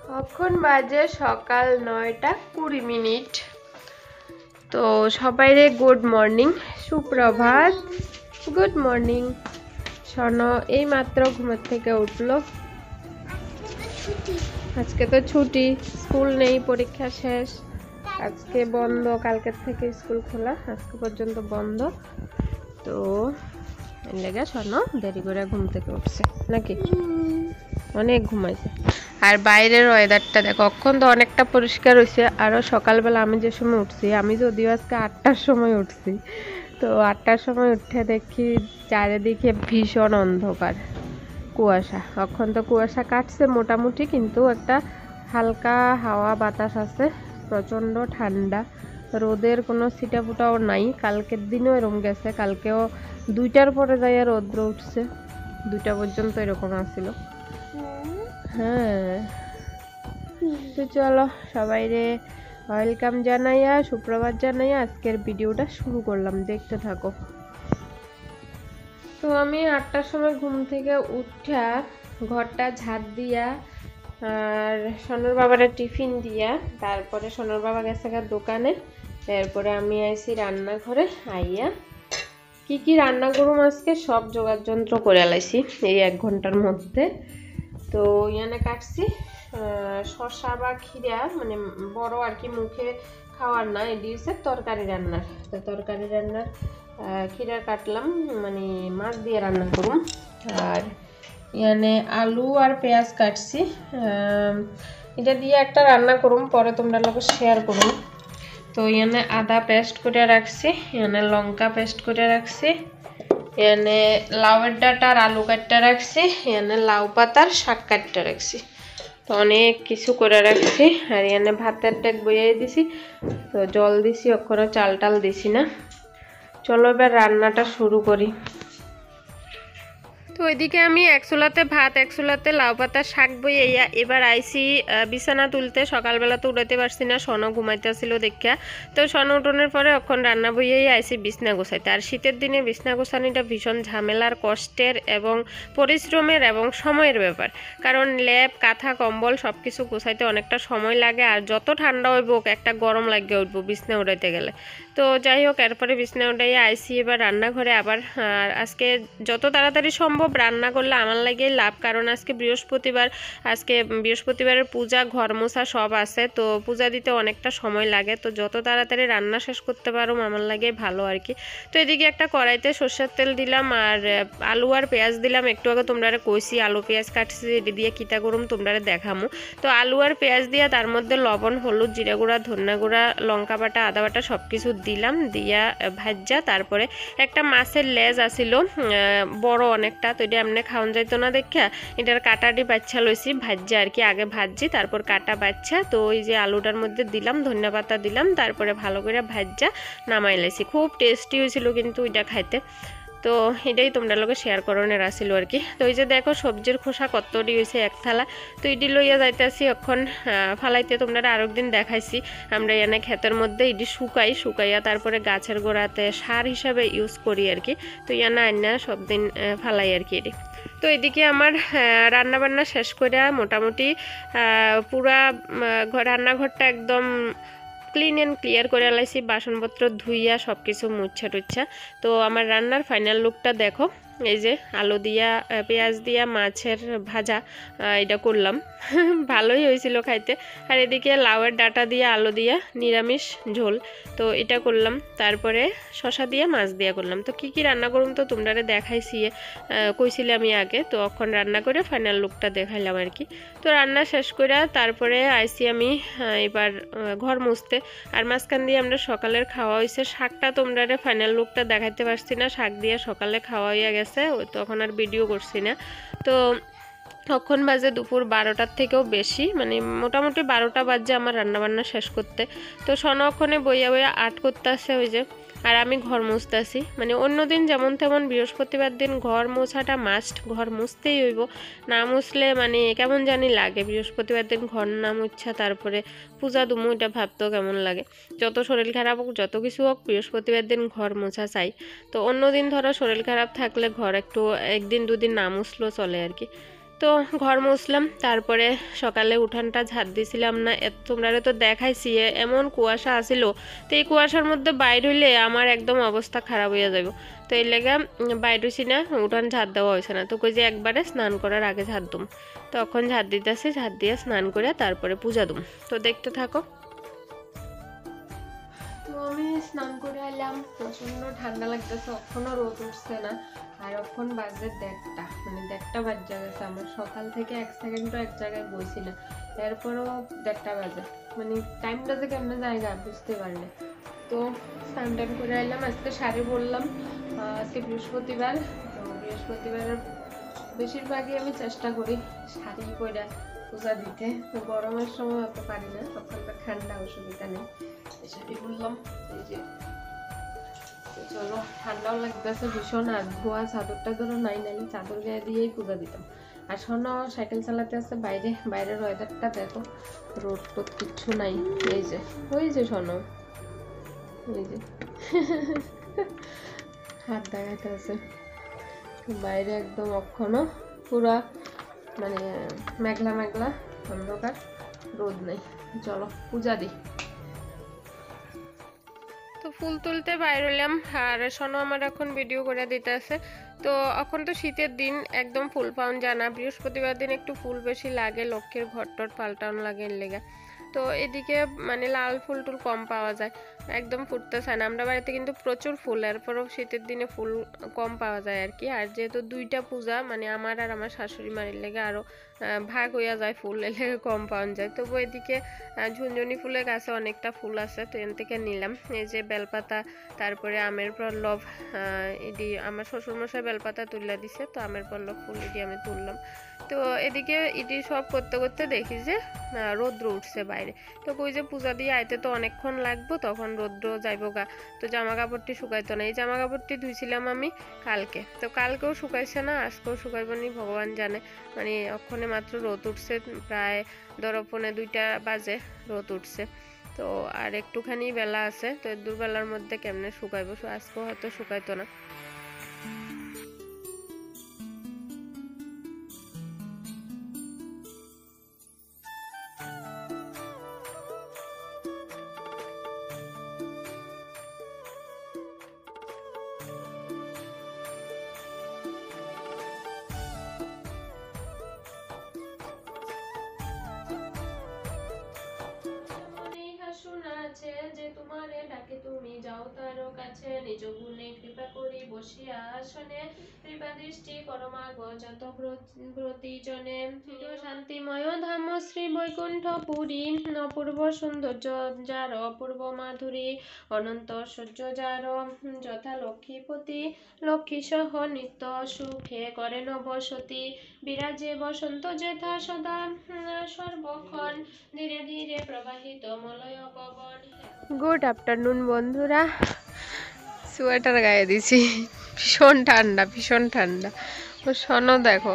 এখন বাজে সকাল 9:20। তো সবাইরে গুড মর্নিং, সুপ্রভাত। Good morning. শোনো, এই মাত্র ঘুমের থেকে উঠলো। আজকে তো ছুটি, স্কুল নেই, পরীক্ষা শেষ। আজকে বন্ধ, কালকের থেকে স্কুল খোলা, আজকে পর্যন্ত বন্ধ। তো লেগে শোনো দেরি করে ঘুম থেকে উঠছে নাকি, অনেক ঘুমাইছে। আর বাইরের ওয়েদারটা দেখো, অক্ষণ তো অনেকটা পরিষ্কার হয়েছে। আরও সকালবেলা আমি যে সময় উঠছি, আমি যদিও আজকে 8টার সময় উঠছি, তো 8টার সময় উঠে দেখি চারিদিকে ভীষণ অন্ধকার, কুয়াশা। অক্ষণ তো কুয়াশা কাটছে মোটামুটি, কিন্তু একটা হালকা হাওয়া বাতাস আছে, প্রচণ্ড ঠান্ডা। রোদের কোনো ছিটাফোটাও নাই। কালকের দিনও এরকম গেছে, কালকেও 2টার পরে যাইয়া রৌদ্র উঠছে, 2টা পর্যন্ত এরকম আসছিল। হ্যাঁ, তো চলো সবাইরে ওয়েলকাম জানাইয়া, সুপ্রভাত জানাইয়া আজকের ভিডিওটা শুরু করলাম, দেখতে থাকো। তো আমি 8টার সময় ঘুম থেকে উঠা ঘরটা ঝাড় দিয়া আর সোনার বাবারে টিফিন দিয়া, তারপরে সোনার বাবা গেছে দোকানে, তারপরে আমি আইছি রান্নাঘরে। আইয়া কি কি রান্না করুম আজকে সব জোগাড় যন্ত্র করে আলাইছি এই 1 ঘন্টার মধ্যে। তো ইয়ানে কাটছি শসা বা খিরা, মানে বড় আর কি, মুখে খাওয়ার না, এটি হচ্ছে তরকারি রান্নার। তো তরকারি রান্নার খিরা কাটলাম, মানে মাছ দিয়ে রান্না করুম। আর ইয়ানে আলু আর পেঁয়াজ কাটছি, এটা দিয়ে একটা রান্না করুম, পরে তোমরা লোক শেয়ার করুম। তো ইয়ানে আদা পেস্ট করে রাখছি, ইয়ানে লঙ্কা পেস্ট করে রাখছি, এখানে লাউয়ের ডাঁটা আর আলু কাটতে রাখছি, এখানে লাউ পাতার শাক কাটতে রাখছি। তো অনেক কিছু করে রাখছি। আর এখানে ভাতের ডেক বইয়ে দিছি, তো জল দিছি, ওখানে চাল টাল দিছি না। চলো এবার রান্নাটা শুরু করি। তো ওইদিকে আমি এক চুলাতে ভাত, এক চুলাতে লাউ পাতার শাক বইয়া এবার আইসি বিছানা তুলতে। সকালবেলা তো উঠাতে পারছি না, সনও ঘুমাইতে আসছিল দেখা। তো সন উঠোনের পরে এখন রান্না বইয়েই আইসি বিছনা গোছাইতে। আর শীতের দিনে বিছনা গোছানিটা ভীষণ ঝামেলার, কষ্টের এবং পরিশ্রমের এবং সময়ের ব্যাপার। কারণ লেপ, কাঁথা, কম্বল সব কিছু গোছাইতে অনেকটা সময় লাগে। আর যত ঠান্ডা হইব একটা গরম লাগিয়ে উঠবো বিছনা উঠাইতে গেলে। তো যাই হোক, এরপরে বিছনা উঠাইয়া আইসি এবার রান্নাঘরে আবার। আর আজকে যত তাড়াতাড়ি সম্ভব রান্না করলে আমার লাগে লাভ, কারণ আজকে বৃহস্পতিবার, আজকে বৃহস্পতিবারের পূজা, ঘর মোছা সব আছে, তো পূজা দিতে অনেকটা সময় লাগে। তো যত তাড়াতাড়ি রান্না শেষ করতে পারো আমার লাগে ভালো আর কি। তো এদিকে একটা কড়াইতে সরষের তেল দিলাম আর আলু আর পেঁয়াজ দিলাম। একটু আগে তোমরা কইছি আলু পেঁয়াজ কাটছি, এটি দিয়ে কিতা করুম তোমরা দেখামু। তো আলু আর পেঁয়াজ দিয়া তার মধ্যে লবণ, হলুদ, জিরা গুঁড়া, ধনিয়া গুঁড়া, লঙ্কা বাটা, আদা বাটা সব কিছু দিলাম, দিয়া ভাজা। তারপরে একটা মাছের লেজ আসিল বড় অনেকটা, তো এটা এমনি খাওয়ান যাইতো না দেখা এটার কাটাটি বাচ্চা লইছি ভাজা আর কি। আগে ভাজি তারপর কাটা বাচ্চা। তো ওই যে আলুটার মধ্যে দিলাম, ধনিয়া পাতা দিলাম, তারপরে ভালো করে ভাজা নামাই লাইছি। খুব টেস্টি হয়েছিল কিন্তু এটা খাইতে। তো এটাই তোমরা লোকে শেয়ার করণের আসিল আর কি। তো এই যে দেখো সবজির খোসা কতটি হয়েছে, এক থালা। তো এটি লইয়া যাইতেছি এখন ফালাইতে। তোমরা আরেকদিন দেখাইছি আমরা এনে ক্ষেতের মধ্যে এটি শুকাইয়া তারপরে গাছের গোড়াতে সার হিসাবে ইউজ করি আর কি। তো ইয়ানা আন্না সব দিন ফালাই আর কি এটি। তো এদিকে আমার রান্নাবান্না শেষ করে মোটামুটি পুরা রান্নাঘরটা একদম ক্লিন অ্যান্ড ক্লিয়ার করে লাইছি, বাসনপত্র ধুইয়া সব কিছু মুচ্ছা টুচ্ছা। তো আমার রান্নার ফাইনাল লুকটা দেখো। এই যে আলু দিয়া, পেঁয়াজ দিয়া মাছের ভাজা এটা করলাম, ভালোই হয়েছিল খাইতে। আর এদিকে লাউয়ের ডাঁটা দিয়ে আলু দিয়া নিরামিষ ঝোল, তো এটা করলাম। তারপরে শসা দিয়ে মাছ দিয়া করলাম। তো কি কি রান্না করুম তো তোমরা দেখাইছি, কইছিলে আমি আগে। তো এখন রান্না করে ফাইনাল লুকটা দেখাইলাম আর কি। তো রান্না শেষ করে তারপরে আইসি আমি এবার ঘর মুছতে। আর মাঝখান দিয়ে আমরা সকালের খাওয়া হয়েছে। শাকটা তোমরা ফাইনাল লুকটা দেখাইতে পারছি না, শাক দিয়ে সকালে খাওয়া হইয়া গেছে, তখন আর ভিডিও করছি না। তো তখন বাজে দুপুর 12টার থেকেও বেশি, মানে মোটামুটি 12টা বাজে আমার রান্নাবান্না শেষ করতে। তো সনক্ষণে বইয়া আর্ট করতে আসে ওই যে। আর আমি ঘর মুছতেছি, মানে অন্যদিন যেমন তেমন বৃহস্পতিবার দিন ঘর মোছাটা মাস্ট, ঘর মুছতেই হইব, না মুছলে মানে কেমন জানি লাগে। বৃহস্পতিবার দিন ঘর না মুছা তারপরে পূজা দুমু, এটা ভাবতেও কেমন লাগে। যত শরীর খারাপ হোক, যত কিছু হোক, বৃহস্পতিবার দিন ঘর মোছা চাই। তো অন্যদিন ধরো শরীর খারাপ থাকলে ঘর একটু 1 দিন 2 দিন না মুছলেও চলে আর কি। তো ঘর মুছলাম, তারপরে সকালে উঠানটা ঝাড় দিছিলাম না, তোমরা তো দেখাইছি এমন কুয়াশা আসিল, তো এই কুয়াশার মধ্যে বাইর হইলে আমার একদম অবস্থা খারাপ হইয়া যাইব। তো এই লেগে বাইর হইছি না, উঠান ঝাড় দেওয়া হয়েছে না। তো কই যে একবারে স্নান করার আগে ঝাড় দুম, তখন ঝাড় দিতেছি, ঝাড় দিয়ে স্নান করে তারপরে পূজা দুম। তো দেখতে থাকো। তো আমি স্নান করে এলাম, প্রচন্ড ঠান্ডা লাগতেছে, এখনো রোদ উঠছে না। আর এখন বাজে 1:30, মানে 1:30 বাজে গেছে। আমার সকাল থেকে 1 সেকেন্ডও এক জায়গায় বইছি না, এরপরও 1:30 বাজে, মানে টাইমটা যে কেমন জায়গা বুঝতে পারি না। তো স্নান টান করে এলাম, আজকে শাড়ি পরলাম, আজকে বৃহস্পতিবার। তো বৃহস্পতিবারের বেশিরভাগই আমি চেষ্টা করি শাড়ি পরে পূজা দিতে। তো গরমের সময় অত পারি না, তখন তো ঠান্ডা, অসুবিধা নেই, শাড়ি পরলাম। এই যে চলো, ঠান্ডাও লাগতেছে ভীষণ, আর ধোয়া চাদরটা ধরো নাই, নাইলে চাদর গায়ে দিয়েই পূজা দিতাম। আর শোনো, সাইকেল চালাতে আছে বাইরে, বাইরের ওয়েদারটা দেখো, রোদ টোদ কিচ্ছু নাই। এই যে ওই যে শোনো, এই যে হাত দেখাতে আছে, বাইরে একদম অক্ষণ পুরা, মানে মেঘলা মেঘলা অন্ধকার, রোদ নেই। চলো পূজা দিই। তো ফুল তুলতে বাইর হলাম, আর শোনো আমার এখন ভিডিও করে দিতে আছে। তো এখন তো শীতের দিন, একদম ফুল পাউন জানা, বৃহস্পতিবার দিন একটু ফুল বেশি লাগে, লক্ষ্মীর ঘর টর পাল্টানো লাগে লেগে। তো এদিকে মানে লাল ফুল টুল কম পাওয়া যায়, একদম ফুটতে চায় না। আমরা বাড়িতে কিন্তু প্রচুর ফুল, এরপরও শীতের দিনে ফুল কম পাওয়া যায় আর কি। আর যেহেতু 2টা পূজা, মানে আমার আর আমার শাশুড়ি মারির লেগে আরও ভাগ হইয়া যায়, ফুল লেগে কম পাওয়া যায়। তবু এদিকে ঝুনঝুনি ফুলের গাছে অনেকটা ফুল আছে, তো এন থেকে নিলাম। এই যে বেলপাতা, তারপরে আমের পল্লব, এদি আমার শ্বশুরমশাই বেলপাতা তুলে দিছে, তো আমের পল্লব ফুল এদি আমি তুললাম। তো এদিকে এটি সব করতে করতে দেখি যে রৌদ্র উঠছে বাইরে। তো কই যে পূজা দিয়ে আইতে তো অনেকক্ষণ লাগবো, তখন রৌদ্র যাইব গা। তো জামা কাপড়টি শুকাইতো না, এই জামা কাপড়টি ধুইছিলাম আমি কালকে, তো কালকেও শুকাইছে না, আজকেও শুকাইব নি ভগবান জানে। মানে অক্ষণে মাত্র রোদ উঠছে, প্রায় 1:30 বাজে রোদ উঠছে। তো আর একটুখানি বেলা আছে, তো দুবেলার মধ্যে কেমনে শুকাইব, আজকেও হয়তো শুকাইতো না। যে তোমারে ডাকে তুমি যাও তার কাছে, নিজ গুণে কৃপা করি বসিয়া আসনে, কৃপা দৃষ্টি করো মাগো যত ব্রতী জনে। শান্তিময় ধাম শ্রী বৈকুণ্ঠপুরী, অপূর্ব সৌন্দর্য যার অপূর্ব মাধুরী, অনন্ত সূর্য যার যথা লক্ষ্মীপতি, লক্ষ্মী সহ নিত্য সুখে করেন বসতি, বিরাজে বসন্ত যেথা সদা সর্বক্ষণ, ধীরে ধীরে প্রবাহিত মলয় পবন। গুড আফটারনুন বন্ধুরা, সোয়েটার গায়ে দিছি, ভীষণ ঠান্ডা, ভীষণ ঠান্ডা। ও শোনো দেখো,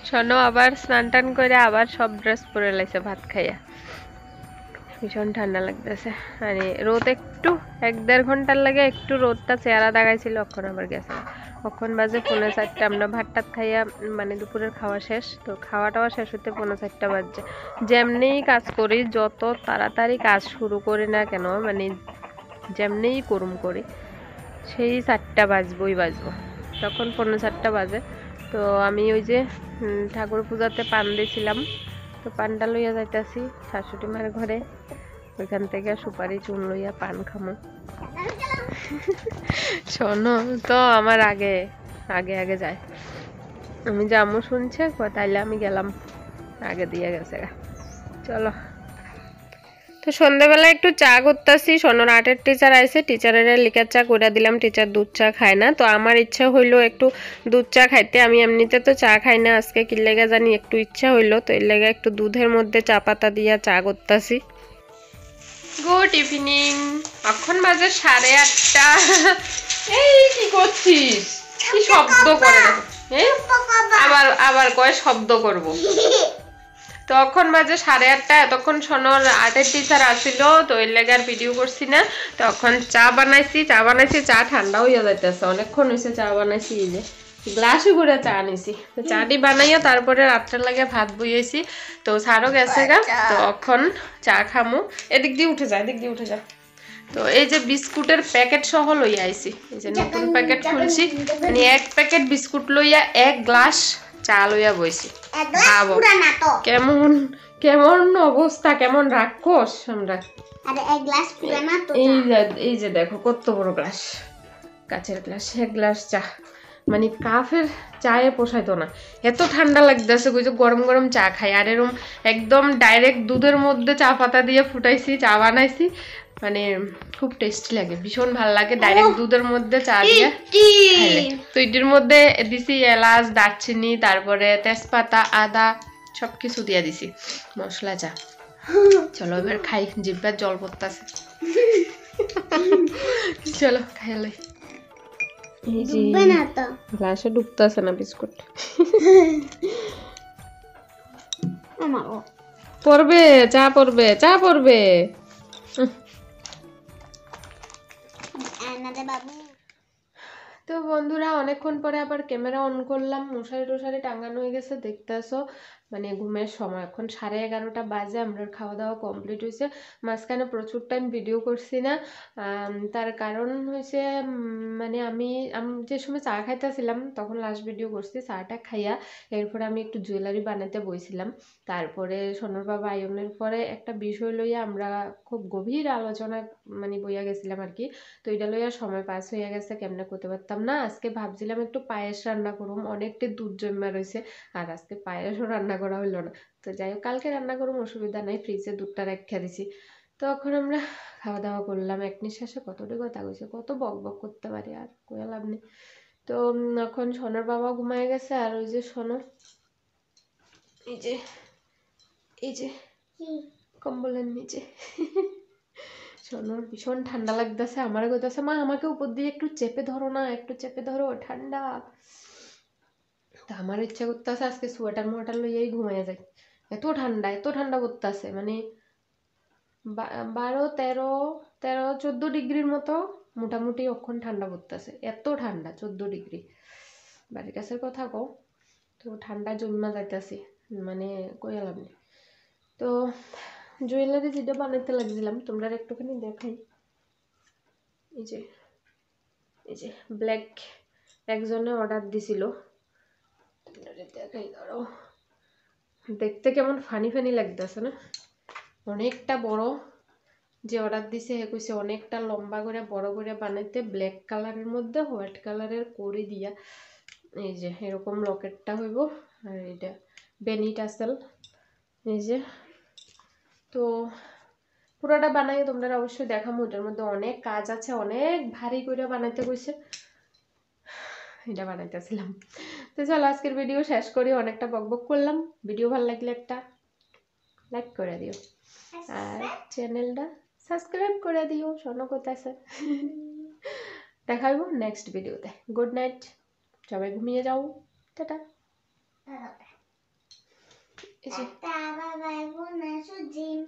শোনো আবার স্নান টান করে আবার সব ড্রেস পরে লাইছে ভাত খাইয়া, ভীষণ ঠান্ডা লাগতেছে। মানে রোদ একটু 1-1.5 ঘন্টার লাগে একটু রোদটা চেহারা দেখাইছিল, অক্ষণ আবার গেছে। অক্ষণ বাজে 4:45, আমরা ভাত টাত খাইয়া মানে দুপুরের খাওয়া শেষ, তো খাওয়া টাওয়া শেষ হতে 4:45 বাজছে। যেমনিই কাজ করি, যত তাড়াতাড়ি কাজ শুরু করি না কেন, মানে যেমনিই করুম করি, সেই 4টা বাজবই বাজবো, তখন 4:45 বাজে। তো আমি ওই যে ঠাকুর পূজাতে পান দিয়েছিলাম, তো পানটা লইয়া যাইতাছি শাশুড়ি মার ঘরে, ওইখান থেকে সুপারি চুন লইয়া পান খামো। শোনো তো, আমার আগে আগে আগে যায়, আমি যামো শুনছে, তাইলে আমি গেলাম, আগে দিয়ে গেছে। চলো, তো সন্ধ্যাবেলা একটু চা করতেছি, সোনার আর্টের টিচার আইছে, টিচারের লিকার চা করে দিলাম, টিচার দুধ চা খায় না, তো আমার ইচ্ছা হইলো একটু দুধ চা খাইতে। আমি এমনিতে তো চা খাই না, আজকে কি লেগে জানি একটু ইচ্ছা হইলো, তো এর লেগে একটু দুধের মধ্যে চা পাতা দিয়া চা করতেছি। গুড ইভিনিং, এখন বাজে 8:30। এই কি করছিস, কি শব্দ করে দেখো, আবার আবার কয় শব্দ করব। তখন বাজে 8:30, এতক্ষণ সোনার আর্টের টিচার আসিল, তো এর লেগে আর ভিডিও করছি না। তখন চা বানাইছি, চা ঠান্ডা হইয়া যাইতেছে, অনেকক্ষণ হয়েছে চা বানাইছি, এই যে গ্লাসে করে চা নিছি চাটি বানাইয়া তারপরে রাত্রে লাগে ভাত বইয়েছি তো সারও গেছে গা তো এখন চা খামু এদিক দিয়ে উঠে যায় এদিক দিয়ে উঠে যায় তো এই যে বিস্কুটের প্যাকেট সহ লইয়া আইছি এই যে নতুন প্যাকেট খুলছি মানে এক প্যাকেট বিস্কুট লইয়া এক গ্লাস চা লইয়া বইছি ভাবো কেমন কেমন অবস্থা কেমন রাক্ষস আমরা আরে এক গ্লাস পুরানা তো এই যে দেখো কত বড় গ্লাস কাচের গ্লাস এক গ্লাস চা মানে কাফের চায়ে পোষাইতো না এত ঠান্ডা লাগতেছে ওই যে গরম গরম চা খাই আর এরকম একদম ডাইরেক্ট দুধের মধ্যে চা পাতা দিয়ে ফুটাইছি চা বানাইছি মানে খুব টেস্টি লাগে ভীষণ ভালো লাগে ডাইরেক্ট দুধের মধ্যে চা দিয়ে খাইলে তো এটির মধ্যে দিছি এলাচ দারচিনি তারপরে তেজপাতা আদা সবকিছু দিয়ে দিছি মশলা চা চলো এবার খাই জিভে জল পড়তেছে চলো খাইলে গ্লাসে ডুবতেছে না বিস্কুট পড়বে চা পড়বে চা পড়বে তো বন্ধুরা অনেকক্ষণ পরে আবার ক্যামেরা অন করলাম মশারি টশারি টাঙানো হয়ে গেছে দেখতেছো মানে ঘুমের সময় এখন 11:30 বাজে আমরা খাওয়া দাওয়া কমপ্লিট হয়েছে মাঝখানে প্রচুর টাইম ভিডিও করছি না তার কারণ হয়েছে মানে আমি যে সময় চা খাইতেছিলাম তখন লাস্ট ভিডিও করছি চাটা খাইয়া এরপরে আমি একটু জুয়েলারি বানাতে বইছিলাম তারপরে সোনার বাবা আয়নের পরে একটা বিষয় লইয়া আমরা খুব গভীর আলোচনায় মানে বইয়া গেছিলাম আর কি তো এটা লইয়া সময় পাস হয়ে গেছে কেমনে করতে পারতাম না আজকে ভাবছিলাম একটু পায়েস রান্না করুম অনেকটা দুধ জমা রয়েছে আর আজকে পায়েসও রান্না করা হইলো না তো যাই হোক কালকে রান্না করুম অসুবিধা নাই ফ্রিজে দুধটা রেখে দিছি তো এখন আমরা খাওয়া দাওয়া করলাম এক নিঃশ্বাসে কতটা কথা কইছে কত বক বক করতে পারি আর কই লাভ নেই তো এখন সোনার বাবা ঘুমায় গেছে আর ওই যে সোনা এই যে কম্বলের নিচে সোনার ভীষণ ঠান্ডা লাগতেছে আমার কইতাছে মা আমাকে উপর দিয়ে একটু চেপে ধরো না একটু চেপে ধরো ঠান্ডা তা আমার ইচ্ছা করতেছে আজকে সোয়েটার মোয়েটার লইয়াই ঘুমাইয়া যায় এত ঠান্ডা করতেছে মানে 12, 13, 14 ডিগ্রির মতো মোটামুটি অক্ষণ ঠান্ডা পড়তেছে এত ঠান্ডা 14 ডিগ্রি বাড়ির কাছের কথা কও তো ঠান্ডা জমা যাইতেছে মানে কইয়া লাভ নেই তো জুয়েলারি যেটা বানাইতে লাগছিলাম তোমরা একটুখানি দেখাই এই যে ব্ল্যাক একজনে অর্ডার দিছিল দেখাই দাঁড়াও দেখতে কেমন ফানি ফানি লাগতেছে না অনেকটা বড় যে অর্ডার দিছে হে কইছে অনেকটা লম্বা করে বড় করে বানাইতে ব্ল্যাক কালারের মধ্যে হোয়াইট কালারের করে দিয়া এই যে এরকম লকেটটা হইব আর এটা বেনি টাসেল এই যে তো পুরোটা বানাই তোমরা অবশ্যই দেখামো এটার মধ্যে অনেক কাজ আছে অনেক ভারী করে বানাইতে কইছে এটা বানাইতেছিলাম তো চলো আজকের ভিডিও শেষ করি অনেকটা বকবক করলাম ভিডিও ভালো লাগলে একটা লাইক করে দিও আর চ্যানেলটা সাবস্ক্রাইব করে দিও শোনো কোথায় দেখা হইব নেক্সট ভিডিওতে গুড নাইট সবাই ঘুমিয়ে যাও টাটা টাটা বাই বাই বোনা সুজিম